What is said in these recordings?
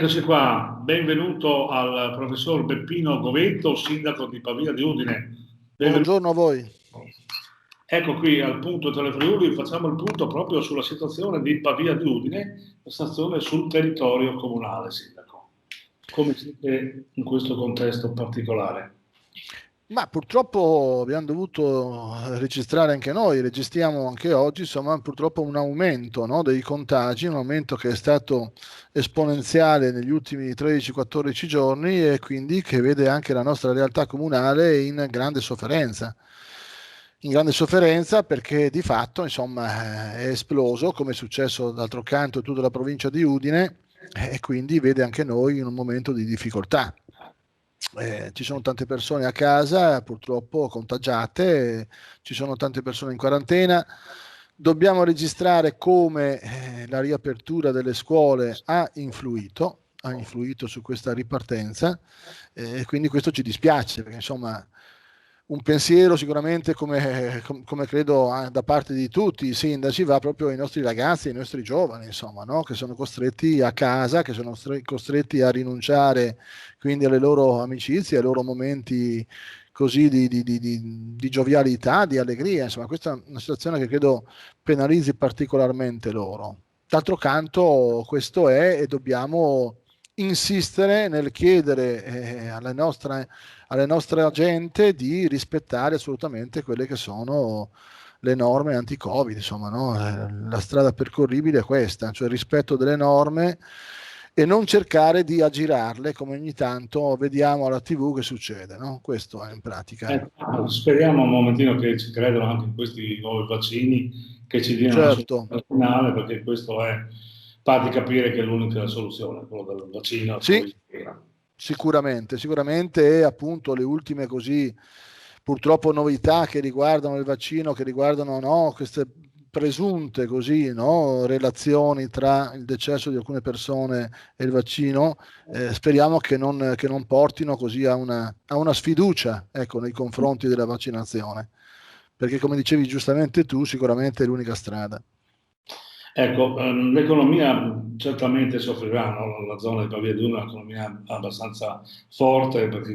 Eccoci qua, benvenuto al professor Beppino Govetto, sindaco di Pavia di Udine. Benvenuto. Buongiorno a voi. Ecco qui al punto Telefriuli, facciamo il punto proprio sulla situazione di Pavia di Udine, la situazione sul territorio comunale, sindaco. Come siete in questo contesto particolare? Ma purtroppo abbiamo dovuto registrare anche noi, registriamo anche oggi, insomma, purtroppo un aumento, no, dei contagi, un aumento che è stato esponenziale negli ultimi 13-14 giorni e quindi che vede anche la nostra realtà comunale in grande sofferenza. In grande sofferenza perché di fatto, insomma, è esploso, come è successo d'altro canto in tutta la provincia di Udine, e quindi vede anche noi in un momento di difficoltà. Ci sono tante persone a casa purtroppo contagiate, ci sono tante persone in quarantena. Dobbiamo registrare come la riapertura delle scuole ha influito su questa ripartenza, e quindi questo ci dispiace perché insomma un pensiero sicuramente come credo da parte di tutti i sindaci va proprio ai nostri ragazzi, ai nostri giovani, insomma, no? Che sono costretti a casa, che sono costretti a rinunciare quindi alle loro amicizie, ai loro momenti così di giovialità, di allegria. Insomma, questa è una situazione che credo penalizzi particolarmente loro. D'altro canto, questo è e dobbiamo insistere nel chiedere alle nostre gente di rispettare assolutamente quelle che sono le norme anti-Covid, insomma, no? La strada percorribile è questa, cioè il rispetto delle norme e non cercare di aggirarle come ogni tanto vediamo alla TV che succede, no? Questo è in pratica. Speriamo un momentino che ci credano anche in questi nuovi vaccini, che ci diano una Certo, soluzione finale, perché questo è, fa di capire che è l'unica soluzione, quello del vaccino, e sì, poi spera. sicuramente, e appunto le ultime così purtroppo novità che riguardano il vaccino, che riguardano no, queste presunte così, no, relazioni tra il decesso di alcune persone e il vaccino, speriamo che non portino così a una sfiducia, ecco, nei confronti della vaccinazione, perché come dicevi giustamente tu, sicuramente è l'unica strada. Ecco, l'economia certamente soffrirà, no? La zona di Pavia di Uno è un'economia abbastanza forte perché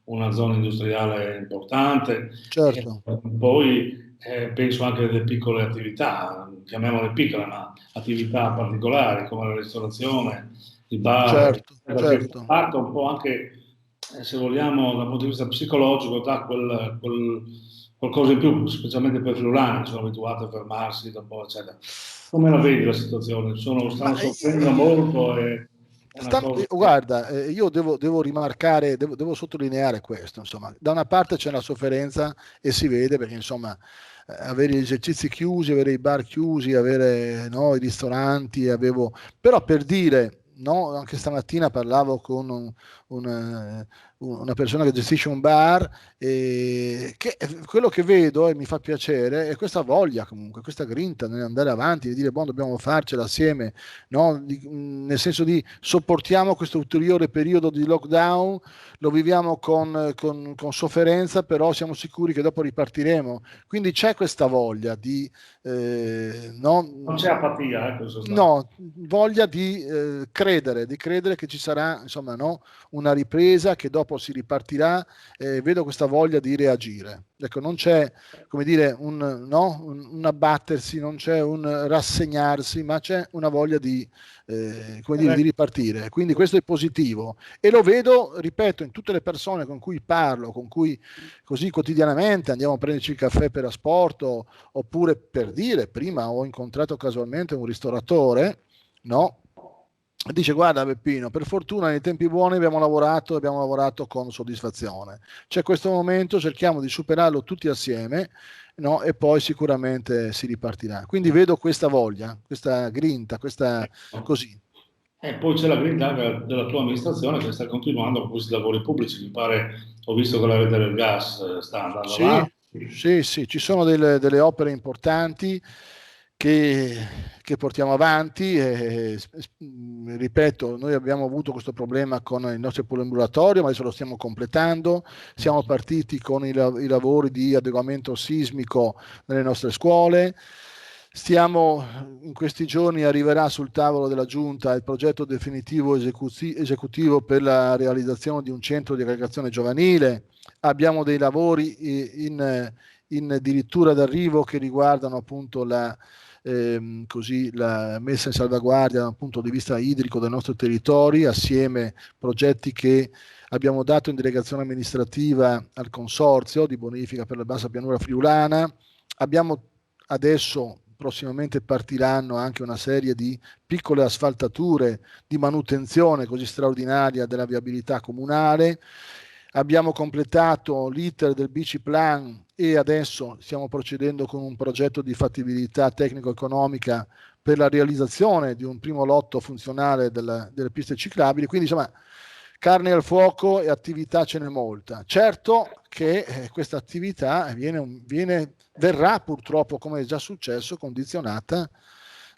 una zona industriale importante e Certo, poi penso anche alle piccole attività, chiamiamole piccole, ma attività particolari come la ristorazione, il bar, certo, perché fa certo. parte un po' anche, se vogliamo, dal punto di vista psicologico, da qualcosa in più, specialmente per i friulani, che sono abituati a fermarsi da un po', eccetera. Come la vedi la situazione? Ma Stanno soffrendo molto e è una cosa... guarda, io devo rimarcare, devo sottolineare questo, insomma, da una parte c'è la sofferenza e si vede perché insomma avere gli esercizi chiusi, avere i bar chiusi, avere no, i ristoranti, però per dire, no, anche stamattina parlavo con una persona che gestisce un bar e che quello che vedo e mi fa piacere è questa voglia comunque, questa grinta nell'andare avanti, di dire, buon, dobbiamo farcela assieme, no? Nel senso di sopportiamo questo ulteriore periodo di lockdown, lo viviamo con sofferenza, però siamo sicuri che dopo ripartiremo. Quindi c'è questa voglia no, Non c'è apatia, in sostanza. no, voglia di credere che ci sarà insomma, no, una ripresa, che dopo si ripartirà. Vedo questa voglia di reagire. Ecco, non c'è come dire no, un abbattersi, non c'è un rassegnarsi, ma c'è una voglia come dire, di ripartire. Quindi questo è positivo e lo vedo, ripeto, in tutte le persone con cui parlo, con cui così quotidianamente andiamo a prenderci il caffè per asporto, oppure per dire, prima ho incontrato casualmente un ristoratore, no? Dice, guarda Beppino, per fortuna nei tempi buoni abbiamo lavorato con soddisfazione. C'è questo momento, cerchiamo di superarlo tutti assieme, no? E poi sicuramente si ripartirà. Quindi vedo questa voglia, questa grinta, questa così. E poi c'è la grinta anche della tua amministrazione che sta continuando con questi lavori pubblici. Mi pare, ho visto che la rete del gas sta andando Sì, avanti. sì, ci sono delle opere importanti che, che portiamo avanti e, ripeto, noi abbiamo avuto questo problema con il nostro poliambulatorio, ma adesso lo stiamo completando. Siamo partiti con i lavori di adeguamento sismico nelle nostre scuole. Stiamo, in questi giorni arriverà sul tavolo della Giunta il progetto definitivo esecutivo per la realizzazione di un centro di aggregazione giovanile. Abbiamo dei lavori in addirittura d'arrivo che riguardano appunto la messa in salvaguardia dal punto di vista idrico del nostro territorio, assieme progetti che abbiamo dato in delegazione amministrativa al consorzio di bonifica per la bassa pianura friulana. Abbiamo adesso, prossimamente partiranno anche una serie di piccole asfaltature di manutenzione così straordinaria della viabilità comunale. Abbiamo completato l'iter del BC Plan e adesso stiamo procedendo con un progetto di fattibilità tecnico-economica per la realizzazione di un primo lotto funzionale delle piste ciclabili. Quindi insomma, carne al fuoco e attività ce n'è molta. Certo che questa attività verrà purtroppo, come è già successo, condizionata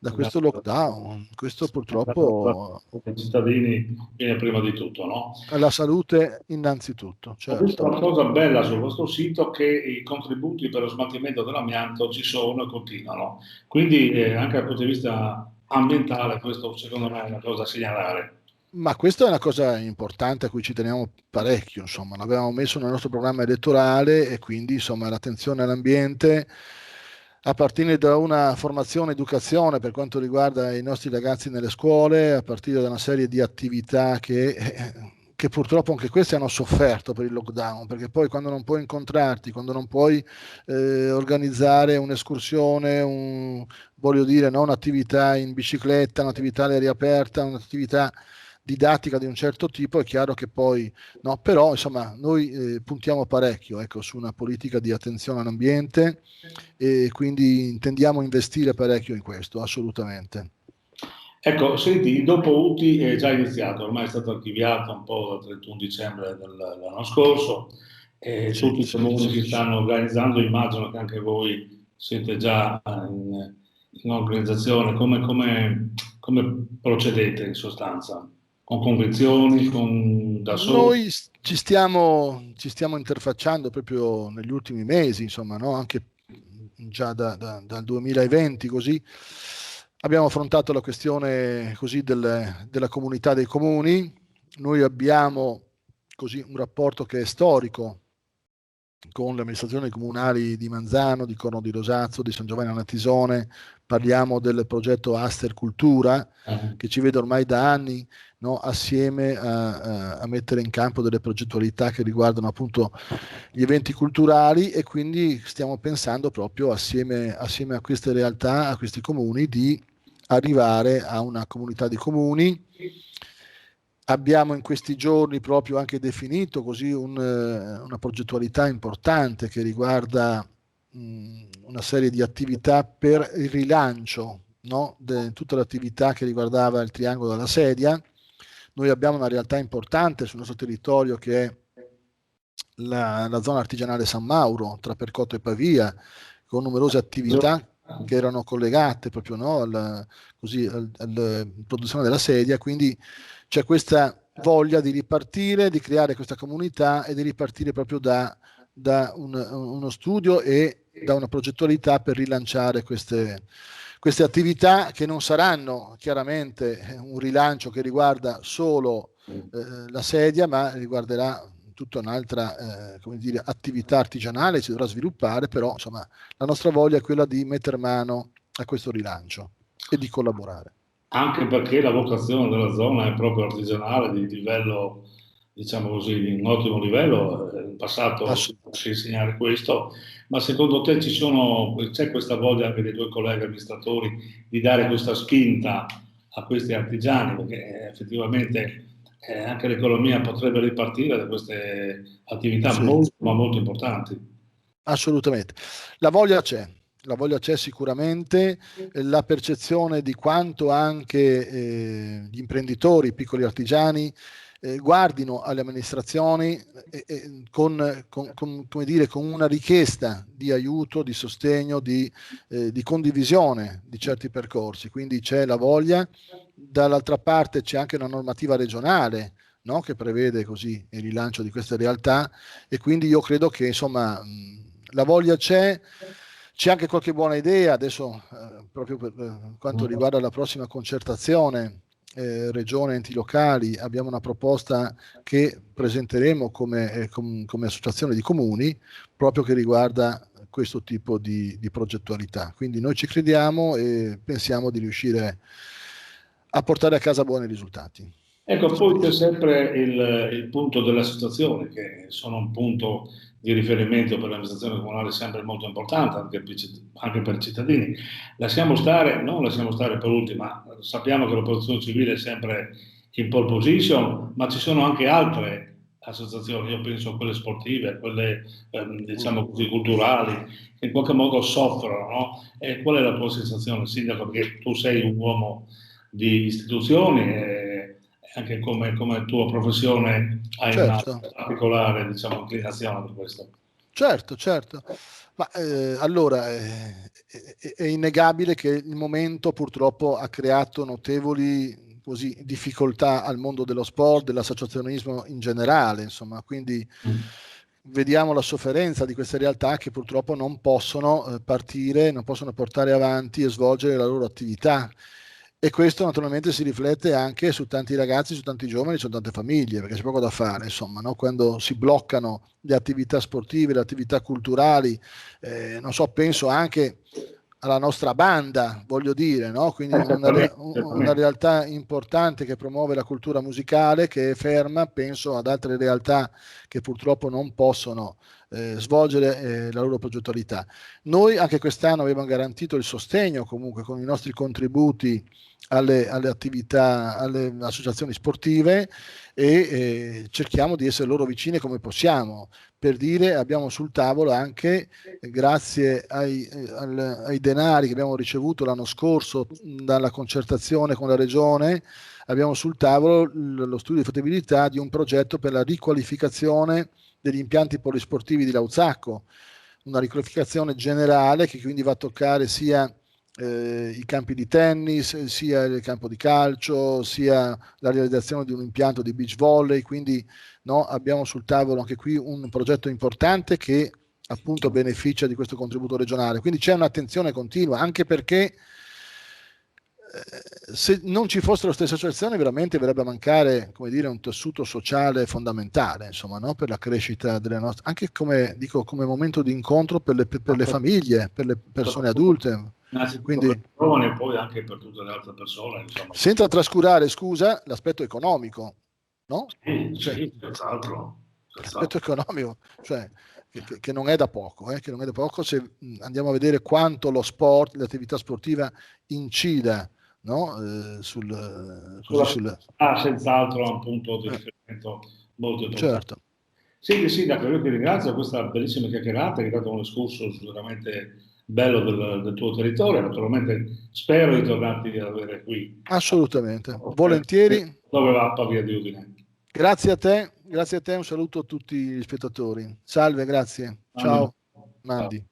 da questo lockdown. Questo purtroppo I cittadini viene prima di tutto, no? alla salute innanzitutto. Ho visto Certo. una cosa bella sul vostro sito, che i contributi per lo smaltimento dell'amianto ci sono e continuano. Quindi anche dal punto di vista ambientale questo secondo me è una cosa da segnalare. Ma questa è una cosa importante a cui ci teniamo parecchio, insomma, l'abbiamo messo nel nostro programma elettorale e quindi insomma l'attenzione all'ambiente a partire da una formazione e educazione per quanto riguarda i nostri ragazzi nelle scuole, a partire da una serie di attività che purtroppo anche queste hanno sofferto per il lockdown, perché poi quando non puoi incontrarti, quando non puoi organizzare un'escursione, voglio dire, no, un'attività in bicicletta, un'attività all'aria aperta, un'attività didattica di un certo tipo, è chiaro che poi no, però insomma noi puntiamo parecchio, ecco, su una politica di attenzione all'ambiente e quindi intendiamo investire parecchio in questo, assolutamente. Ecco, senti, il dopo UTI è già iniziato, ormai è stato archiviato un po' dal 31 dicembre dell'anno scorso, e Sì. tutti i comuni si stanno organizzando, immagino che anche voi siete già in organizzazione. Come procedete in sostanza? Con convenzioni, da soli? Noi ci stiamo interfacciando proprio negli ultimi mesi, insomma, no? Anche già dal 2020 così. Abbiamo affrontato la questione così della comunità dei comuni. Noi abbiamo così un rapporto che è storico con le amministrazioni comunali di Manzano, di Corno di Rosazzo, di San Giovanni a Natisone. Parliamo del progetto Aster Cultura, che ci vede ormai da anni, no, assieme a mettere in campo delle progettualità che riguardano appunto gli eventi culturali, e quindi stiamo pensando proprio assieme a queste realtà, a questi comuni, di arrivare a una comunità di comuni. Abbiamo in questi giorni proprio anche definito così una progettualità importante che riguarda una serie di attività per il rilancio, no, di tutta l'attività che riguardava il triangolo della sedia. Noi abbiamo una realtà importante sul nostro territorio che è la zona artigianale San Mauro, tra Percotto e Pavia, con numerose attività che erano collegate proprio, no, alla produzione della sedia. Quindi c'è questa voglia di ripartire, di creare questa comunità e di ripartire proprio da uno studio e da una progettualità per rilanciare queste attività, che non saranno chiaramente un rilancio che riguarda solo la sedia, ma riguarderà tutta un'altra attività artigianale si dovrà sviluppare, però insomma la nostra voglia è quella di mettere mano a questo rilancio e di collaborare. Anche perché la vocazione della zona è proprio artigianale, di livello, diciamo così, di un ottimo livello. In passato si insegnare questo, ma secondo te c'è questa voglia anche dei tuoi colleghi amministratori di dare questa spinta a questi artigiani? Perché effettivamente anche l'economia potrebbe ripartire da queste attività molto, ma molto importanti. Assolutamente. La voglia c'è sicuramente, la percezione di quanto anche gli imprenditori, i piccoli artigiani, guardino alle amministrazioni come dire, con una richiesta di aiuto, di sostegno, di condivisione di certi percorsi. Quindi c'è la voglia, dall'altra parte c'è anche una normativa regionale, no, che prevede così il rilancio di queste realtà, e quindi io credo che insomma la voglia c'è. C'è anche qualche buona idea adesso, proprio per quanto riguarda la prossima concertazione regione enti locali. Abbiamo una proposta che presenteremo come associazione di comuni, proprio che riguarda questo tipo di progettualità. Quindi noi ci crediamo e pensiamo di riuscire a portare a casa buoni risultati. Ecco, poi c'è sempre il punto delle associazioni, che sono un punto di riferimento per l'amministrazione comunale sempre molto importante, anche per i cittadini. Non lasciamo stare per ultima, sappiamo che la protezione civile è sempre in pole position, ma ci sono anche altre associazioni, io penso a quelle sportive, a quelle diciamo così culturali, che in qualche modo soffrono, no? E qual è la tua sensazione, Sindaco? Perché tu sei un uomo di istituzioni e anche come tua professione hai Certo. una particolare, diciamo, inclinazione per questo. Certo. Ma allora è innegabile che il momento purtroppo ha creato notevoli difficoltà al mondo dello sport, dell'associazionismo in generale, insomma, quindi vediamo la sofferenza di queste realtà che purtroppo non possono partire, non possono portare avanti e svolgere la loro attività. E questo naturalmente si riflette anche su tanti ragazzi, su tanti giovani, su tante famiglie, perché c'è poco da fare, insomma, no? Quando si bloccano le attività sportive, le attività culturali, non so, penso anche alla nostra banda, voglio dire, no? Quindi una realtà importante che promuove la cultura musicale, che è ferma. Penso ad altre realtà che purtroppo non possono svolgere la loro progettualità. Noi anche quest'anno abbiamo garantito il sostegno comunque con i nostri contributi alle attività, alle associazioni sportive e cerchiamo di essere loro vicine come possiamo. Per dire, abbiamo sul tavolo anche, grazie ai denari che abbiamo ricevuto l'anno scorso dalla concertazione con la regione, abbiamo sul tavolo lo studio di fattibilità di un progetto per la riqualificazione degli impianti polisportivi di Lauzacco, una riqualificazione generale che quindi va a toccare sia i campi di tennis, sia il campo di calcio, sia la realizzazione di un impianto di beach volley. Quindi abbiamo sul tavolo anche qui un progetto importante che appunto beneficia di questo contributo regionale. Quindi c'è un'attenzione continua, anche perché se non ci fossero queste associazioni veramente verrebbe a mancare, come dire, un tessuto sociale fondamentale, insomma, no? Per la crescita delle nostre, anche come momento di incontro per le famiglie, per le persone adulte. Quindi, per i giovani e poi anche per tutte le altre persone, insomma. Senza trascurare, scusa, l'aspetto economico, no? Sì, senz'altro. L'aspetto economico, cioè che non è da poco, che non è da poco se andiamo a vedere quanto lo sport, l'attività sportiva incida, no? Senz'altro un punto di riferimento molto importante. Certo. Sì, Sindaco, io ti ringrazio per questa bellissima chiacchierata, che hai dato un excursus veramente bello del tuo territorio. Naturalmente spero di tornarti a avere qui. Assolutamente, volentieri. Dove va Pavia di Udine. Grazie a te, un saluto a tutti gli spettatori. Salve, grazie. Ciao, Nandi.